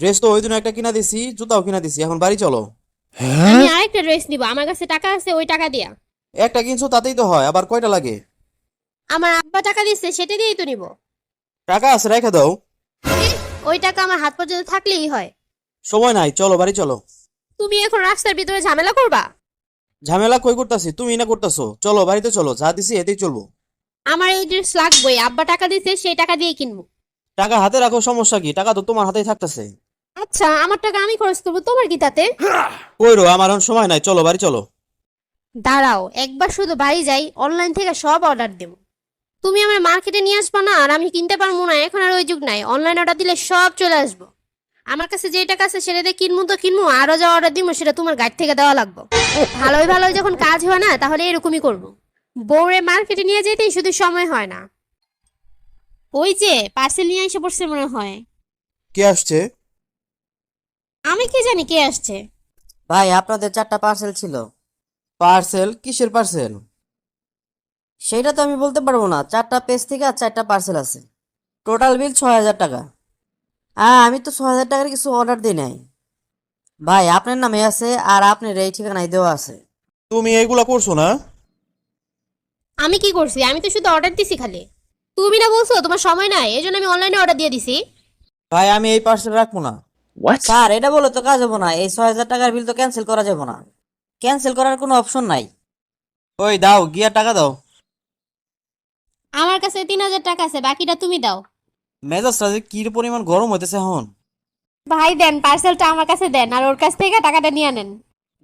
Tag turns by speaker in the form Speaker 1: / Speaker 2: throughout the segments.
Speaker 1: Dress তো ওই দিন একটা কিনা দিছি, জুতাও কিনা দিছি, এখন বাড়ি চলো।
Speaker 2: আমি আরেকটা ড্রেস নিব, আমার কাছে টাকা আছে, ওই টাকা দিয়া।
Speaker 1: একটা কিনছো তাতেই তো হয়, আবার কয়টা লাগে?
Speaker 2: আমার আব্বা টাকা দিচ্ছে, সেটা দিয়েই তো নিব।
Speaker 1: টাকা আছে, রেখে দাও।
Speaker 2: ওই টাকা আমার হাত পর্যন্ত থাকলেই হয়।
Speaker 1: সময় নাই, চলো বাড়ি চলো।
Speaker 2: তুমি এখন রাস্তার ভিতরে ঝামেলা করবা?
Speaker 1: ঝামেলা কই করতাছি, তুমি না করতাছো। চলো বাড়িতে চলো, যা দিছি এতেই চলবো।
Speaker 2: আমার এই ড্রেস লাগবেই, আব্বা টাকা দিচ্ছে, সেই টাকা দিয়ে কিনবো।
Speaker 1: টাকা হাতে রাখো, সমস্যা কি? টাকা তো তোমার হাতেই থাকতেছে।
Speaker 2: আচ্ছা, আমার টাকা আমি খরচ করবো, তোমার কি তাতে?
Speaker 1: কইরো, আমার এখন সময় নাই, চলো বাড়ি চলো।
Speaker 2: দাঁড়াও, একবার শুধু বাড়ি যাই, অনলাইন থেকে সব অর্ডার দেব। তুমি আমার মার্কেটে নিয়ে আসবা না, আর আমি কিনতে পারবো না, এখন আর ওই যুগ নাই। অনলাইন অর্ডার দিলে সব চলে আসবো। আমার কাছে যে টাকা আছে সেটা দিয়ে কিনবো তো কিনবো, আরো যা অর্ডার দিব সেটা তোমার গাড়ি থেকে দেওয়া লাগবে। ভালোই ভালোই যখন কাজ হয় না, তাহলে এরকমই করবো। বউরে মার্কেটে নিয়ে যেতেই শুধু সময় হয় না। ওই যে পার্সেল নিয়ে এসে পড়ছে মনে হয়।
Speaker 1: কে আসছে?
Speaker 2: আমি কি জানি কে আসছে।
Speaker 3: ভাই আপনাদের 4টা পার্সেল ছিল।
Speaker 1: পার্সেল? কিসের পার্সেল?
Speaker 3: সেইটা তো আমি বলতে পারবো না, 4টা পেজ থেকে আর 4টা পার্সেল আছে। টোটাল বিল 6,000 টাকা। আমি তো 6,000 টাকার কিছু অর্ডার দিই নাই। ভাই আপনার নামে আছে, আর আপনার এই ঠিকানায় দেওয়া আছে।
Speaker 1: তুমি এইগুলা করছো না?
Speaker 2: আমি কি করছি? আমি তো শুধু অর্ডার দিছি খালি। তুমি না বলছো তোমার সময় নাই, এই জন্য আমি অনলাইনে অর্ডার দিয়ে দিছি।
Speaker 1: ভাই আমি এই পার্সেল রাখবো না।
Speaker 3: স্যার এটা বলে তো কাজ হবো না, এই 6,000 টাকার বিল তো ক্যান্সেল করা যাবে না। ক্যান্সেল করার কোনো অপশন নাই।
Speaker 1: ওই দাও, গিয়া টাকা দাও।
Speaker 2: আমার কাছে 3,000 টাকা আছে, বাকিটা তুমি দাও।
Speaker 1: মেজাজটা যে কি পরিমাণ গরম হইতেছে এখন।
Speaker 2: ভাই দেন, পার্সেলটা আমার কাছে দেন, আর ওর কাছ থেকে টাকাটা নিয়ে নেন।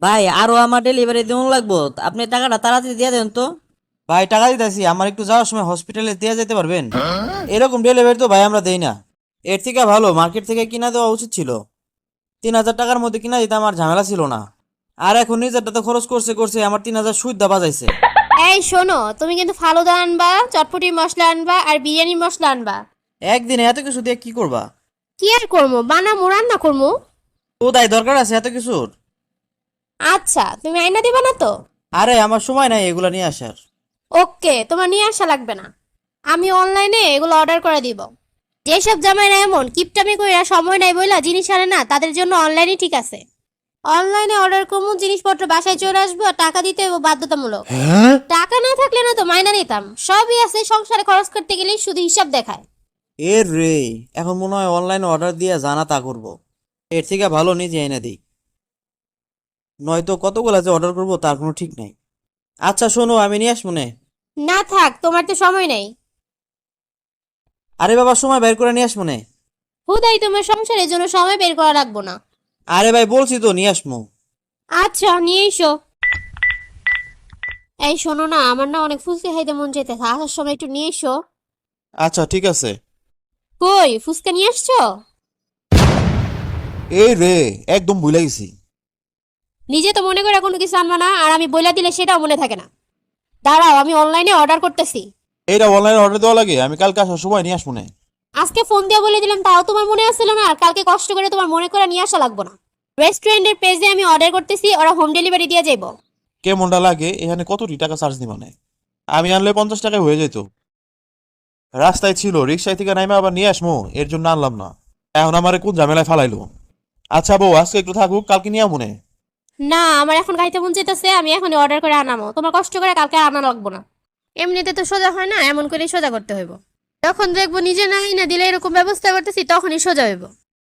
Speaker 3: ভাই আরো আমার ডেলিভারি দেওয়া লাগবো, আপনি টাকাটা তাড়াতাড়ি দিয়ে দেন তো।
Speaker 1: ভাই টাকা দিতেছি, আমার একটু যাওয়ার সময় হসপিটালে দিয়ে যেতে পারবেন? এরকম ডেলিভারি তো ভাই আমরা দেই না। এর থেকে ভালো মার্কেট থেকে কিনা দেওয়া উচিত ছিল। 3,000 টাকার মধ্যে কিনা দিতে আমার ঝামেলা ছিল না। আর এখন নিজেরটা তো খরচ করছে করছে, আমার 3,000 সুদ্ধা বাজাইছে।
Speaker 2: এই শোনো, তুমি কিন্তু ফালুদা আনবা, চটপটি মশলা আনবা, আর বিরিয়ানি মশলা আনবা।
Speaker 1: একদিনে এত কিছু দিয়ে কি করবা?
Speaker 2: কি আর করবো, বানামো, রান্না করবো।
Speaker 1: তো তাই দরকার আছে এত কিছুর?
Speaker 2: আচ্ছা, তুমি আইনা দিবা না তো?
Speaker 1: আরে আমার সময় নাই এগুলা নিয়ে আসার।
Speaker 2: ওকে, তোমার নিয়ে আসা লাগবে না। আমি অনলাইনে এগুলো অর্ডার করে দিব। যেসব জামাইরা এমন কিপটামি কইরা সময় নাই বইলা জিনিস আনে না, তাদের জন্য অনলাইনই ঠিক আছে। অনলাইনে অর্ডার করবো, জিনিসপত্র বাসায় চলে আসবো, আর টাকা দিতে হবে বাধ্যতামূলক। টাকা না থাকলে না তো মাইনা নিতাম, সবই আছে, সংসারে খরচ করতে গেলেই শুধু হিসাব দেখায়।
Speaker 1: এর রে, এখন মনে হয় অনলাইনে অর্ডার দিয়ে জানা তা করবো। এর থেকে ভালো নিজে এনে দিই। নয়তো কতগুলা যে অর্ডার করবো তার কোনো ঠিক নাই। আচ্ছা শোনো, আমি নিয়ে আসবো নে।
Speaker 2: না থাক, তোমার তো সময় নেই।
Speaker 1: আরে বাবা, সময় বের করে নিয়ে আসবো নে।
Speaker 2: হুদাই তোমার সংসারের জন্য সময় বের করা লাগবো না।
Speaker 1: আরে ভাই বলছি তো নিয়ে আসবো।
Speaker 2: আচ্ছা, নিয়ে এসো। এই শোনো না, আমার না অনেক ফুচকা খাইতে মন চাইতেছে, আসার সময় একটু নিয়ে এসো।
Speaker 1: আচ্ছা ঠিক আছে।
Speaker 2: কই, ফুচকা নিয়ে আসছো?
Speaker 1: এই রে, একদম ভুলে গেছি।
Speaker 2: নিজে তো মনে করে কোনো কিছু আনবা না, আর আমি বইলা দিলে সেটাও মনে থাকে না। দাঁড়াও, আমি অনলাইনে অর্ডার করতেছি।
Speaker 1: এইটা অনলাইনে অর্ডার দেওয়া লাগে? আমি কালকে আসার সময় নিয়ে আসবো নে।
Speaker 2: আজকে ফোন দিয়ে বলে দিলাম, তাও তোমার মনে আসছিল না, আর কালকে কষ্ট করে তোমার মনে করে নিয়ে আসা লাগবো না। রেস্টুরেন্টের পেজে আমি অর্ডার করতেছি, ওরা হোম ডেলিভারি দিয়ে যাইব।
Speaker 1: কেমনটা লাগে? এখানে কতটি টাকা চার্জ দিবা নে? আমি আনলে 50 টাকায় হয়ে যেত। রাস্তায় ছিল, রিক্সায় থেকে নাইমা আবার নিয়ে আসমো, এর জন্য আনলাম না। এখন আমারে কোন ঝামেলায় ফালাইলো। আচ্ছা বউ, আজকে একটু থাকুক, কালকে নিয়ে আমুনে।
Speaker 2: না, আমার এখন খাইতে মন চাইতেছে, আমি এখনই অর্ডার করে আনামো, তোমার কষ্ট করে কালকে আনা লাগবো না। এমনিতে তো সোজা হয় না, এমন করেই সোজা করতে হইব। যখন দেখবো নিজে নাই না দিলে এরকম ব্যবস্থা করতেছি, তখনই সোজা হইব।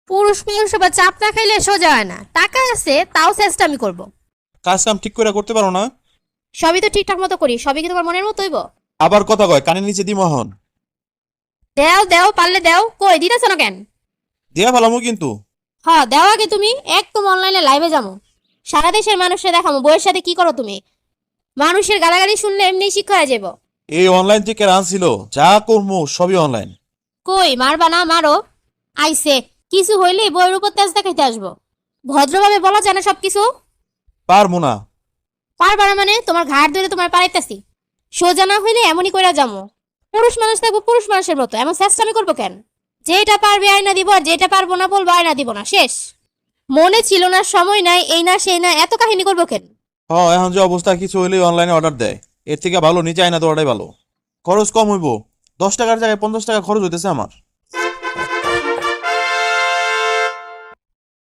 Speaker 2: পুরুষ মানুষ বা চাপ না খাইলে সোজা হয় না। টাকা আছে, তাও চেষ্টা আমি করবো।
Speaker 1: কাজ কাম ঠিক করে করতে পারো না?
Speaker 2: সবই তো ঠিকঠাক মতো করি, সবই কি তোমার মনের মতো হইব?
Speaker 1: আবার কথা কয়, কানের নিচে দিমহন।
Speaker 2: দেও দেও, পারলে দেও, কই দিতেছ না কেন?
Speaker 1: দিয়া ফেলামো কিন্তু।
Speaker 2: হ্যাঁ দেও আগে তুমি, একদম অনলাইনে লাইভে যাবো, সারা দেশের মানুষের দেখাবো বইয়ের সাথে কি করো তুমি। মানুষের গালাগালি শুনলে এমনি শিক্ষা হয়ে যাবো।
Speaker 1: এই অনলাইন থেকে আনছিল, যা করবো সবই অনলাইন।
Speaker 2: কই মারবা না, মারো। আইসে, কিছু হইলেই বইয়ের উপর তেজ দেখাইতে আসবো। ভদ্রভাবে বলা যায় না সবকিছু?
Speaker 1: পারবো না।
Speaker 2: পারবা না মানে? তোমার ঘাট ধরে তোমার পারাইতাছি। সোজা না হইলে এমনই কইরা যাবো। পুরুষ মানুষ থাকবো পুরুষ মানুষের মতো, এমন চেষ্টা আমি করবো কেন? যেটা পারবে আয়না দিব, আর যেটা পারবো না বলবো আয়না দিব না, শেষ। মনে ছিল না, সময় নাই, এই না সেই না, এত কাহিনী করবো কেন?
Speaker 1: এখন যে অবস্থা, কিছু হইলেই অনলাইনে অর্ডার দেয়। এর থেকে ভালো নিচে আইনা দেওয়াটাই ভালো। খরচ কম হইব। 10 টাকার জায়গায় 50 টাকা খরচ হইতেছে আমার।